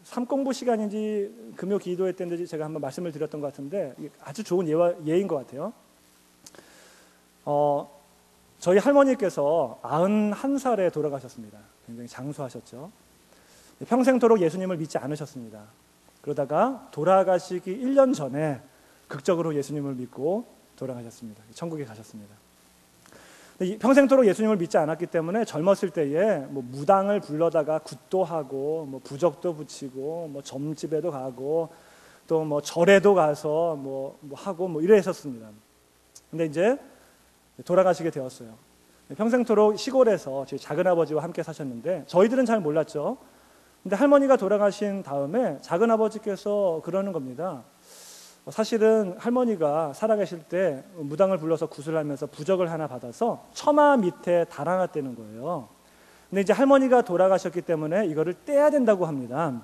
삼공부 시간인지 금요 기도회 때인지 제가 한번 말씀을 드렸던 것 같은데 아주 좋은 예인 것 같아요. 저희 할머니께서 91살에 돌아가셨습니다. 굉장히 장수하셨죠. 평생토록 예수님을 믿지 않으셨습니다. 그러다가 돌아가시기 1년 전에 극적으로 예수님을 믿고 돌아가셨습니다. 천국에 가셨습니다. 평생토록 예수님을 믿지 않았기 때문에 젊었을 때에 무당을 불러다가 굿도 하고 부적도 붙이고 점집에도 가고 또 절에도 가서 하고 이랬었습니다. 근데 이제 돌아가시게 되었어요. 평생토록 시골에서 제 작은아버지와 함께 사셨는데 저희들은 잘 몰랐죠. 근데 할머니가 돌아가신 다음에 작은아버지께서 그러는 겁니다. 사실은 할머니가 살아계실 때 무당을 불러서 굿을 하면서 부적을 하나 받아서 처마 밑에 달아놨다는 거예요. 근데 이제 할머니가 돌아가셨기 때문에 이거를 떼야 된다고 합니다.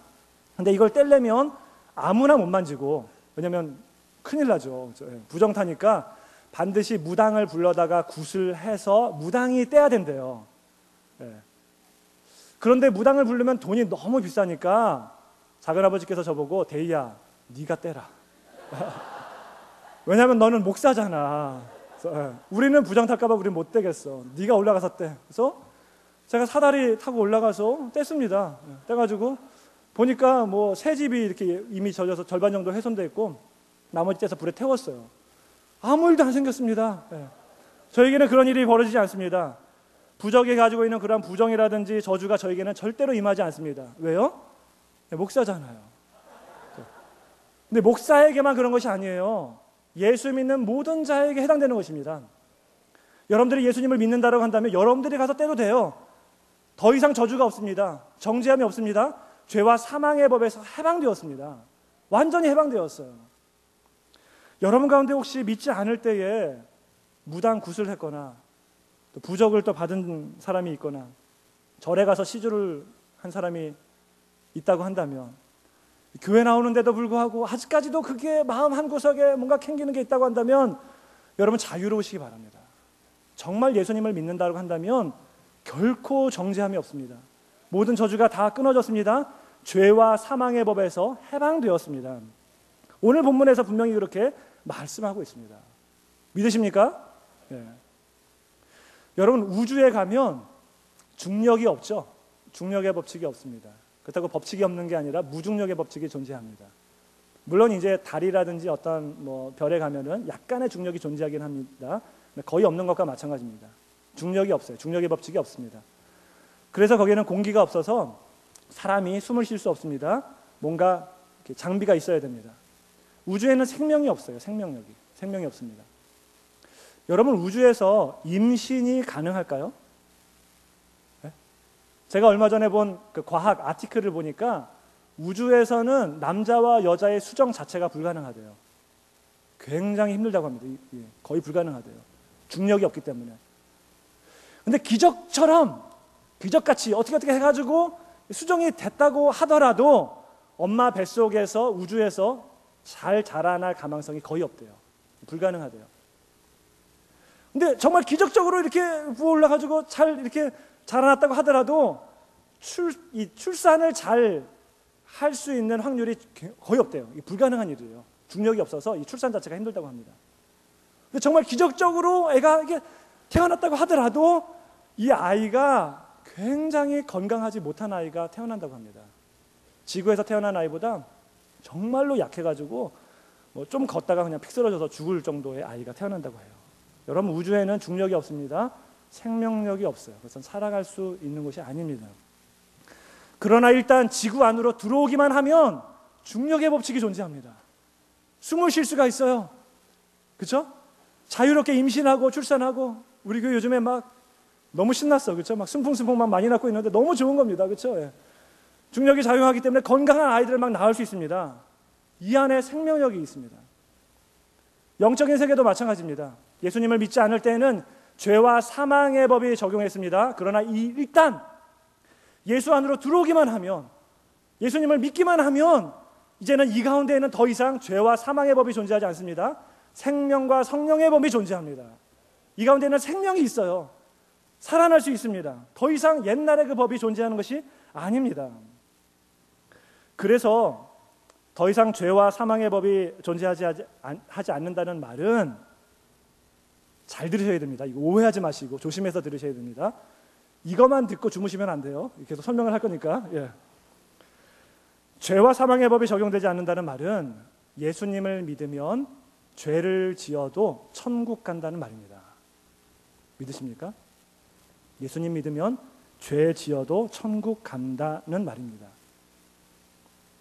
근데 이걸 떼려면 아무나 못 만지고, 왜냐면 큰일 나죠. 부정타니까 반드시 무당을 불러다가 굿을 해서 무당이 떼야 된대요. 그런데 무당을 부르면 돈이 너무 비싸니까 작은아버지께서 저보고 대희야 네가 떼라. 왜냐하면 너는 목사잖아. 우리는 부정 탈까 봐 우리는 못 떼겠어. 네가 올라가서 떼. 그래서 제가 사다리 타고 올라가서 뗐습니다. 떼가지고 보니까 새 집이 이렇게 이미 젖어서 절반 정도 훼손돼 있고 나머지 떼서 불에 태웠어요. 아무 일도 안 생겼습니다. 저에게는 그런 일이 벌어지지 않습니다. 부적이 가지고 있는 그런 부정이라든지 저주가 저에게는 절대로 임하지 않습니다. 왜요? 목사잖아요. 근데 목사에게만 그런 것이 아니에요. 예수 믿는 모든 자에게 해당되는 것입니다. 여러분들이 예수님을 믿는다고 한다면 여러분들이 가서 떼도 돼요. 더 이상 저주가 없습니다. 정죄함이 없습니다. 죄와 사망의 법에서 해방되었습니다. 완전히 해방되었어요. 여러분 가운데 혹시 믿지 않을 때에 무당 굿을 했거나 또 부적을 또 받은 사람이 있거나 절에 가서 시주를 한 사람이 있다고 한다면, 교회 나오는데도 불구하고 아직까지도 그게 마음 한구석에 뭔가 캥기는 게 있다고 한다면 여러분 자유로우시기 바랍니다. 정말 예수님을 믿는다고 한다면 결코 정죄함이 없습니다. 모든 저주가 다 끊어졌습니다. 죄와 사망의 법에서 해방되었습니다. 오늘 본문에서 분명히 그렇게 말씀하고 있습니다. 믿으십니까? 예. 여러분, 우주에 가면 중력이 없죠. 중력의 법칙이 없습니다. 그렇다고 법칙이 없는 게 아니라 무중력의 법칙이 존재합니다. 물론 이제 달이라든지 어떤 별에 가면은 약간의 중력이 존재하긴 합니다. 거의 없는 것과 마찬가지입니다. 중력이 없어요. 중력의 법칙이 없습니다. 그래서 거기에는 공기가 없어서 사람이 숨을 쉴 수 없습니다. 뭔가 장비가 있어야 됩니다. 우주에는 생명이 없어요. 생명이 없습니다. 여러분, 우주에서 임신이 가능할까요? 네? 제가 얼마 전에 본 그 과학 아티클을 보니까 우주에서는 남자와 여자의 수정 자체가 불가능하대요. 굉장히 힘들다고 합니다. 거의 불가능하대요. 중력이 없기 때문에. 근데 기적같이 어떻게 해가지고 수정이 됐다고 하더라도 엄마 뱃속에서 우주에서 잘 자라날 가망성이 거의 없대요. 불가능하대요. 근데 정말 기적적으로 이렇게 부어 올라가지고 잘 이렇게 자라났다고 하더라도 출산을 잘 할 수 있는 확률이 거의 없대요. 불가능한 일이에요. 중력이 없어서 이 출산 자체가 힘들다고 합니다. 근데 정말 기적적으로 애가 이게 태어났다고 하더라도 이 아이가 굉장히 건강하지 못한 아이가 태어난다고 합니다. 지구에서 태어난 아이보다 정말로 약해가지고 좀 걷다가 그냥 픽 쓰러져서 죽을 정도의 아이가 태어난다고 해요. 여러분, 우주에는 중력이 없습니다. 생명력이 없어요. 그래서 살아갈 수 있는 것이 아닙니다. 그러나 일단 지구 안으로 들어오기만 하면 중력의 법칙이 존재합니다. 숨을 쉴 수가 있어요. 그렇죠? 자유롭게 임신하고 출산하고, 우리 교회 요즘에 막 너무 신났어. 그렇죠? 막 순풍순풍 막 많이 낳고 있는데 너무 좋은 겁니다. 그렇죠? 예. 중력이 자유하기 때문에 건강한 아이들을 막 낳을 수 있습니다. 이 안에 생명력이 있습니다. 영적인 세계도 마찬가지입니다. 예수님을 믿지 않을 때에는 죄와 사망의 법이 적용했습니다. 그러나 일단 예수 안으로 들어오기만 하면, 예수님을 믿기만 하면 이제는 이 가운데에는 더 이상 죄와 사망의 법이 존재하지 않습니다. 생명과 성령의 법이 존재합니다. 이 가운데는 생명이 있어요. 살아날 수 있습니다. 더 이상 옛날의 그 법이 존재하는 것이 아닙니다. 그래서 더 이상 죄와 사망의 법이 존재하지 않는다는 말은, 잘 들으셔야 됩니다. 이거 오해하지 마시고 조심해서 들으셔야 됩니다. 이것만 듣고 주무시면 안 돼요. 계속 설명을 할 거니까. 예. 죄와 사망의 법이 적용되지 않는다는 말은 예수님을 믿으면 죄를 지어도 천국 간다는 말입니다. 믿으십니까? 예수님 믿으면 죄 지어도 천국 간다는 말입니다.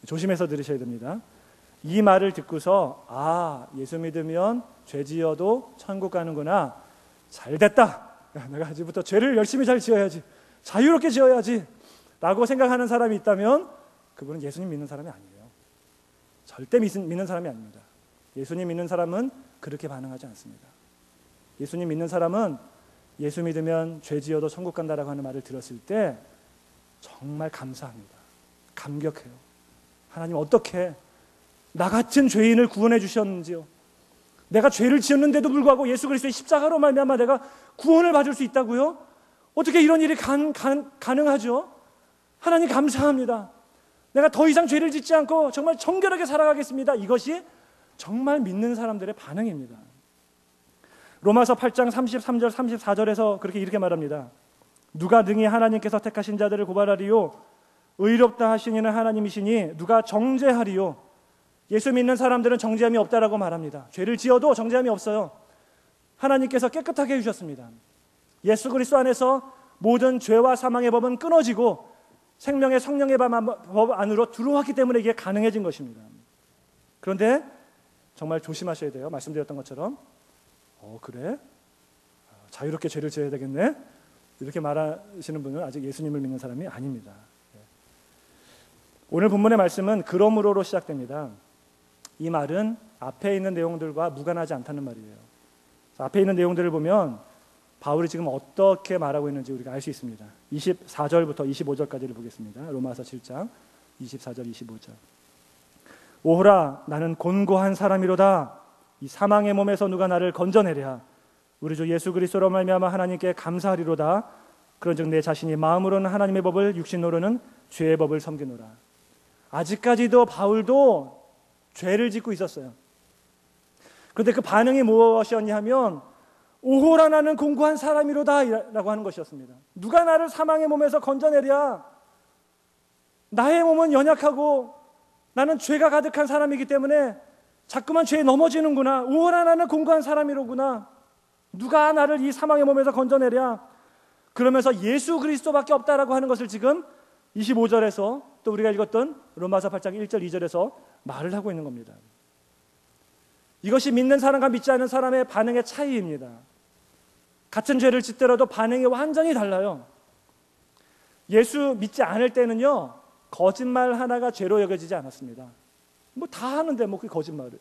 조심해서 들으셔야 됩니다. 이 말을 듣고서 예수 믿으면 죄 지어도 천국 가는구나, 잘 됐다, 내가 아직부터 죄를 열심히 잘 지어야지, 자유롭게 지어야지 라고 생각하는 사람이 있다면 그분은 예수님 믿는 사람이 아니에요. 절대 믿는 사람이 아닙니다. 예수님 믿는 사람은 그렇게 반응하지 않습니다. 예수님 믿는 사람은 예수 믿으면 죄 지어도 천국 간다라고 하는 말을 들었을 때 정말 감사합니다. 감격해요. 하나님, 어떻게 나 같은 죄인을 구원해 주셨는지요. 내가 죄를 지었는데도 불구하고 예수 그리스도의 십자가로 말미암아 내가 구원을 받을 수 있다고요? 어떻게 이런 일이 가능하죠? 하나님, 감사합니다. 내가 더 이상 죄를 짓지 않고 정말 정결하게 살아가겠습니다. 이것이 정말 믿는 사람들의 반응입니다. 로마서 8장 33절 34절에서 이렇게 말합니다. 누가 능히 하나님께서 택하신 자들을 고발하리요? 의롭다 하신 이는 하나님이시니 누가 정죄하리요? 예수 믿는 사람들은 정죄함이 없다라고 말합니다. 죄를 지어도 정죄함이 없어요. 하나님께서 깨끗하게 해주셨습니다. 예수 그리스도 안에서 모든 죄와 사망의 법은 끊어지고 생명의 성령의 법 안으로 들어왔기 때문에 이게 가능해진 것입니다. 그런데 정말 조심하셔야 돼요. 말씀드렸던 것처럼 그래? 자유롭게 죄를 지어야 되겠네? 이렇게 말하시는 분은 아직 예수님을 믿는 사람이 아닙니다. 오늘 본문의 말씀은 그러므로로 시작됩니다. 이 말은 앞에 있는 내용들과 무관하지 않다는 말이에요. 앞에 있는 내용들을 보면 바울이 지금 어떻게 말하고 있는지 우리가 알 수 있습니다. 24절부터 25절까지를 보겠습니다. 로마서 7장 24절 25절. 오호라 나는 곤고한 사람이로다. 이 사망의 몸에서 누가 나를 건져내랴. 우리 주 예수 그리스도로 말미암아 하나님께 감사하리로다. 그런즉 내 자신이 마음으로는 하나님의 법을 육신으로는 죄의 법을 섬기노라. 아직까지도 바울도 죄를 짓고 있었어요. 그런데 그 반응이 무엇이었냐 하면 오호라 나는 곤고한 사람이로다 라고 하는 것이었습니다. 누가 나를 사망의 몸에서 건져내랴. 나의 몸은 연약하고 나는 죄가 가득한 사람이기 때문에 자꾸만 죄에 넘어지는구나. 오호라 나는 곤고한 사람이로구나. 누가 나를 이 사망의 몸에서 건져내랴. 그러면서 예수 그리스도밖에 없다라고 하는 것을 지금 25절에서 또 우리가 읽었던 로마서 8장 1절 2절에서 말을 하고 있는 겁니다. 이것이 믿는 사람과 믿지 않는 사람의 반응의 차이입니다. 같은 죄를 짓더라도 반응이 완전히 달라요. 예수 믿지 않을 때는요, 거짓말 하나가 죄로 여겨지지 않았습니다. 뭐 다 하는데 그 거짓말을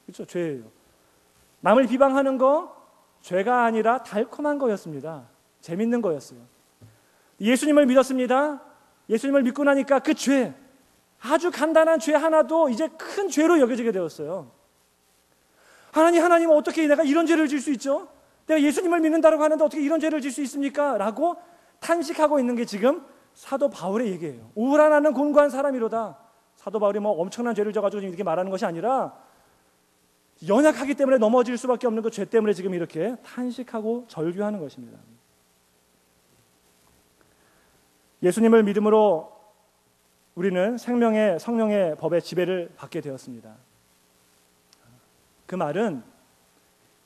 그렇죠, 죄예요. 남을 비방하는 거 죄가 아니라 달콤한 거였습니다. 재밌는 거였어요. 예수님을 믿었습니다. 예수님을 믿고 나니까 그 죄, 아주 간단한 죄 하나도 이제 큰 죄로 여겨지게 되었어요. 하나님 어떻게 내가 이런 죄를 질 수 있죠? 내가 예수님을 믿는다고 하는데 어떻게 이런 죄를 질 수 있습니까? 라고 탄식하고 있는 게 지금 사도 바울의 얘기예요. 오호라 나는 곤고한 사람이로다. 사도 바울이 엄청난 죄를 져가지고 이렇게 말하는 것이 아니라 연약하기 때문에 넘어질 수밖에 없는 그 죄 때문에 지금 이렇게 탄식하고 절규하는 것입니다. 예수님을 믿음으로 우리는 생명의 성령의 법의 지배를 받게 되었습니다. 그 말은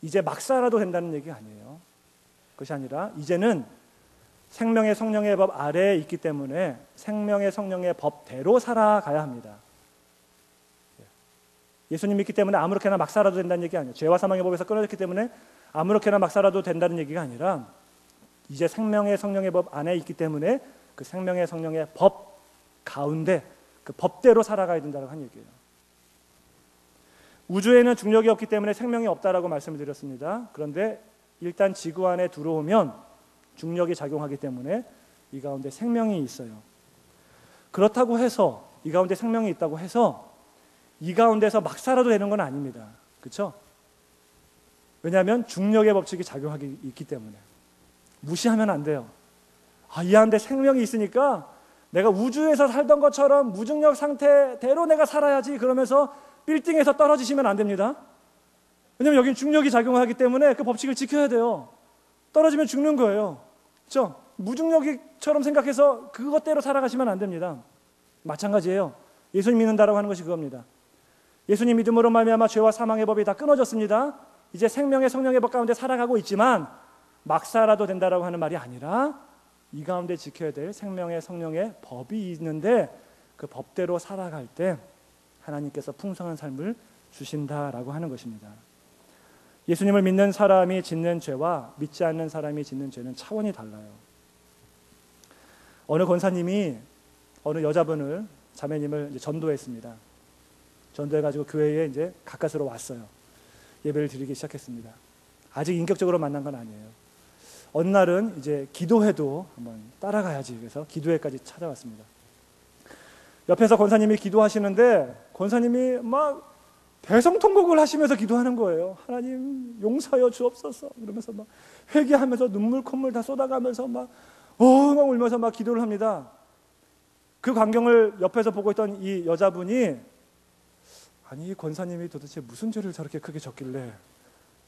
이제 막 살아도 된다는 얘기가 아니에요. 그것이 아니라 이제는 생명의 성령의 법 아래에 있기 때문에 생명의 성령의 법대로 살아가야 합니다. 예수님 믿기 때문에 아무렇게나 막 살아도 된다는 얘기가 아니에요. 죄와 사망의 법에서 끊어졌기 때문에 아무렇게나 막 살아도 된다는 얘기가 아니라 이제 생명의 성령의 법 안에 있기 때문에 그 생명의 성령의 법 가운데 그 법대로 살아가야 된다고 한 얘기예요. 우주에는 중력이 없기 때문에 생명이 없다라고 말씀을 드렸습니다. 그런데 일단 지구 안에 들어오면 중력이 작용하기 때문에 이 가운데 생명이 있어요. 그렇다고 해서 이 가운데 생명이 있다고 해서 이 가운데서 막 살아도 되는 건 아닙니다. 그렇죠? 왜냐하면 중력의 법칙이 작용하기 있기 때문에 무시하면 안 돼요. 이 안에 생명이 있으니까 내가 우주에서 살던 것처럼 무중력 상태대로 내가 살아야지 그러면서 빌딩에서 떨어지시면 안 됩니다. 왜냐하면 여긴 중력이 작용하기 때문에 그 법칙을 지켜야 돼요. 떨어지면 죽는 거예요. 그렇죠? 무중력처럼 생각해서 그것대로 살아가시면 안 됩니다. 마찬가지예요. 예수님 믿는다라고 하는 것이 그겁니다. 예수님 믿음으로 말미암아 죄와 사망의 법이 다 끊어졌습니다. 이제 생명의 성령의 법 가운데 살아가고 있지만 막 살아도 된다라고 하는 말이 아니라 이 가운데 지켜야 될 생명의 성령의 법이 있는데 그 법대로 살아갈 때 하나님께서 풍성한 삶을 주신다라고 하는 것입니다. 예수님을 믿는 사람이 짓는 죄와 믿지 않는 사람이 짓는 죄는 차원이 달라요. 어느 권사님이 어느 여자분을 자매님을 이제 전도했습니다. 전도해가지고 교회에 이제 가까스로 왔어요. 예배를 드리기 시작했습니다. 아직 인격적으로 만난 건 아니에요. 어느 날은 이제 기도회도 한번 따라가야지 그래서 기도회까지 찾아왔습니다. 옆에서 권사님이 기도하시는데 권사님이 막 대성통곡을 하시면서 기도하는 거예요. 하나님 용서하여 주옵소서 그러면서 막 회개하면서 눈물 콧물 다 쏟아가면서 막 울면서 막 기도를 합니다. 그 광경을 옆에서 보고 있던 이 여자분이 아니 권사님이 도대체 무슨 죄를 저렇게 크게 졌길래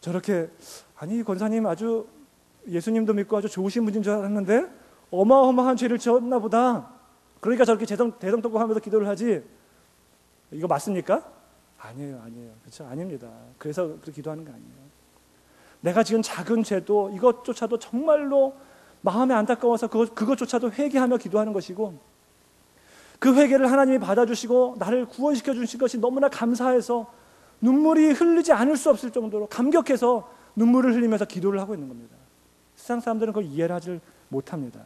저렇게 아니 권사님 아주 예수님도 믿고 아주 좋으신 분인 줄 알았는데 어마어마한 죄를 지었나 보다. 그러니까 저렇게 대성통곡하면서 기도를 하지. 이거 맞습니까? 아니에요. 그렇죠? 아닙니다. 그래서 그렇게 기도하는 게 아니에요. 내가 지은 작은 죄도 이것조차도 정말로 마음에 안타까워서 그것조차도 회개하며 기도하는 것이고, 그 회개를 하나님이 받아주시고 나를 구원시켜 주신 것이 너무나 감사해서 눈물이 흘리지 않을 수 없을 정도로 감격해서 눈물을 흘리면서 기도를 하고 있는 겁니다. 세상 사람들은 그걸 이해를 하지 못합니다.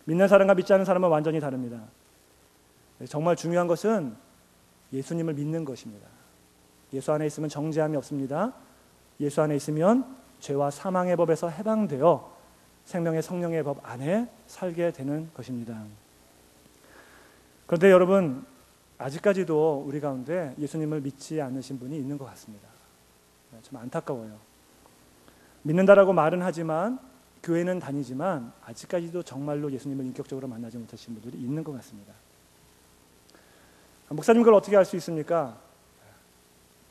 믿는 사람과 믿지 않는 사람은 완전히 다릅니다. 정말 중요한 것은 예수님을 믿는 것입니다. 예수 안에 있으면 정죄함이 없습니다. 예수 안에 있으면 죄와 사망의 법에서 해방되어 생명의 성령의 법 안에 살게 되는 것입니다. 그런데 여러분, 아직까지도 우리 가운데 예수님을 믿지 않으신 분이 있는 것 같습니다. 좀 안타까워요. 믿는다라고 말은 하지만, 교회는 다니지만 아직까지도 정말로 예수님을 인격적으로 만나지 못하신 분들이 있는 것 같습니다. 목사님, 그걸 어떻게 알 수 있습니까?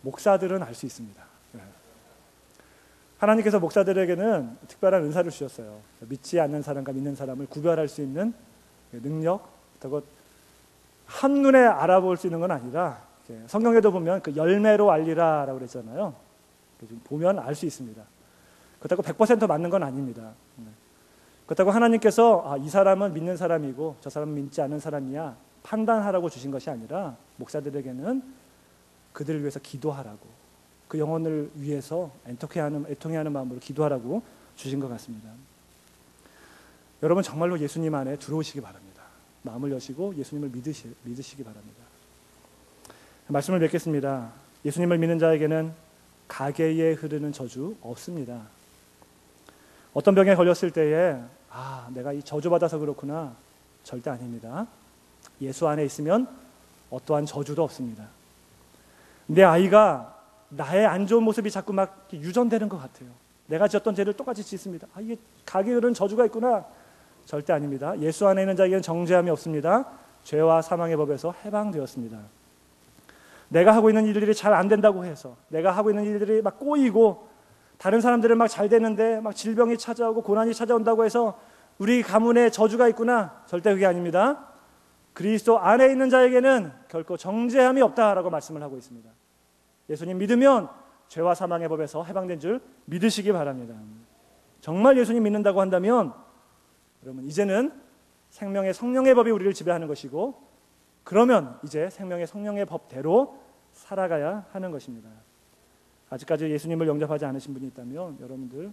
목사들은 알 수 있습니다. 하나님께서 목사들에게는 특별한 은사를 주셨어요. 믿지 않는 사람과 믿는 사람을 구별할 수 있는 능력, 그리고 한눈에 알아볼 수 있는 건 아니라, 성경에도 보면 그 열매로 알리라라고 그랬잖아요. 보면 알 수 있습니다. 그렇다고 100% 맞는 건 아닙니다. 그렇다고 하나님께서 이 사람은 믿는 사람이고 저 사람은 믿지 않는 사람이야 판단하라고 주신 것이 아니라, 목사들에게는 그들을 위해서 기도하라고, 그 영혼을 위해서 애통해하는 마음으로 기도하라고 주신 것 같습니다. 여러분, 정말로 예수님 안에 들어오시기 바랍니다. 마음을 여시고 예수님을 믿으시기 바랍니다. 말씀을 맺겠습니다. 예수님을 믿는 자에게는 가계에 흐르는 저주 없습니다. 어떤 병에 걸렸을 때에 내가 이 저주받아서 그렇구나, 절대 아닙니다. 예수 안에 있으면 어떠한 저주도 없습니다. 내 아이가 나의 안 좋은 모습이 자꾸 막 유전되는 것 같아요. 내가 지었던 죄를 똑같이 짓습니다. 이게 가계에 흐르는 저주가 있구나, 절대 아닙니다. 예수 안에 있는 자에게는 정죄함이 없습니다. 죄와 사망의 법에서 해방되었습니다. 내가 하고 있는 일들이 잘 안 된다고 해서, 내가 하고 있는 일들이 막 꼬이고 다른 사람들은 막 잘 되는데 막 질병이 찾아오고 고난이 찾아온다고 해서 우리 가문에 저주가 있구나, 절대 그게 아닙니다. 그리스도 안에 있는 자에게는 결코 정죄함이 없다라고 말씀을 하고 있습니다. 예수님 믿으면 죄와 사망의 법에서 해방된 줄 믿으시기 바랍니다. 정말 예수님 믿는다고 한다면 여러분, 이제는 생명의 성령의 법이 우리를 지배하는 것이고, 그러면 이제 생명의 성령의 법대로 살아가야 하는 것입니다. 아직까지 예수님을 영접하지 않으신 분이 있다면 여러분들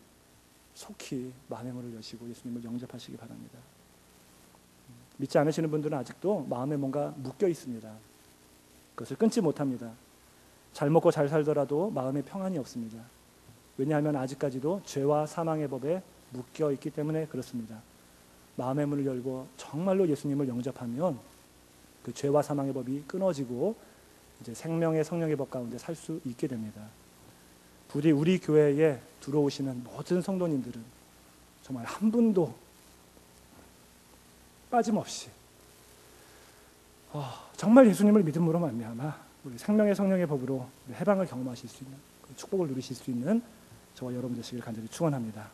속히 마음의 문을 여시고 예수님을 영접하시기 바랍니다. 믿지 않으시는 분들은 아직도 마음에 뭔가 묶여 있습니다. 그것을 끊지 못합니다. 잘 먹고 잘 살더라도 마음에 평안이 없습니다. 왜냐하면 아직까지도 죄와 사망의 법에 묶여 있기 때문에 그렇습니다. 마음의 문을 열고 정말로 예수님을 영접하면 그 죄와 사망의 법이 끊어지고 이제 생명의 성령의 법 가운데 살 수 있게 됩니다. 부디 우리 교회에 들어오시는 모든 성도님들은 정말 한 분도 빠짐없이 정말 예수님을 믿음으로 말미암아 우리 생명의 성령의 법으로 해방을 경험하실 수 있는, 그 축복을 누리실 수 있는 저와 여러분 되시길 간절히 축원합니다.